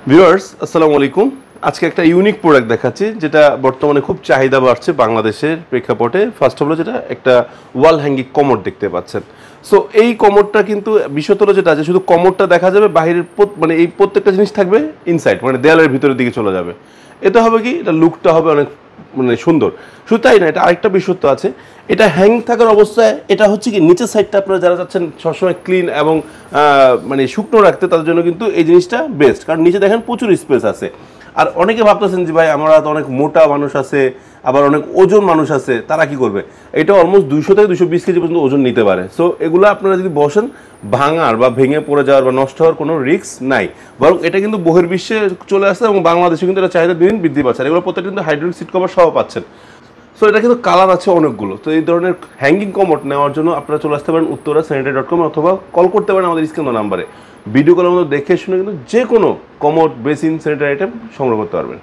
Viewers আসসালামু আলাইকুম। আজকে একটা ইউনিক প্রোডাক্ট দেখাচ্ছি যেটা বর্তমানে খুব চাহিদা বাড়ছে বাংলাদেশের প্রেক্ষাপটে। ফার্স্ট হলো যেটা একটা ওয়াল হ্যাঙ্গিং কমোড দেখতে পাচ্ছেন। সো এই কমোডটা কিন্তু বিশেষত যেটা আছে শুধু কমোডটা দেখা যাবে, বাহিরের মানে এই প্রত্যেকটা জিনিস থাকবে ইনসাইড, মানে দেয়ালের ভিতরের দিকে চলে যাবে। এটা হবে কি, এটা লুকটা হবে অনেক মানে সুন্দর। শুধু তাই না, এটা আরেকটা বিশেষত্ব আছে। এটা হ্যাং থাকার অবস্থায় এটা হচ্ছে কি নিচের সাইডটা আপনারা যারা চাচ্ছেন সবসময় ক্লিন এবং মানে শুকনো রাখতে, তাদের জন্য কিন্তু এই জিনিসটা বেস্ট। কারণ নিচে দেখেন প্রচুর স্পেস আছে। আর অনেকে ভাবতেছেন যে ভাই আমরা তো অনেক মোটা মানুষ আছে, আবার অনেক ওজন মানুষ আছে, তারা কি করবে? এটা অলমোস্ট 200 থেকে 220 কেজি পর্যন্ত ওজন নিতে পারে। সো এগুলো আপনারা যদি বসেন, ভাঙার বা ভেঙে পড়ে যাওয়ার বা নষ্ট হওয়ার কোনো রিস্ক নাই। বরং এটা কিন্তু বহির্বিশ্বে চলে আসছে এবং বাংলাদেশে কিন্তু এটা চাহিদা দিন বৃদ্ধি পাচ্ছে। এগুলো প্রত্যেকটা কিন্তু হাইড্রোলিক সিট কভার সহ পাচ্ছেন। সো এটা কিন্তু কালার আছে অনেকগুলো। তো এই ধরনের হ্যাঙ্গিং কমোড নেওয়ার জন্য আপনারা চলে আসতে পারেন uttara-sanitary.com অথবা কল করতে পারেন আমাদের স্ক্রিন নাম্বারে। ভিডিও কলের মধ্যে দেখে শুনে কিন্তু যে কোনো কমোড, বেসিন, স্যানিটারি আইটেম সংগ্রহ করতে পারবেন।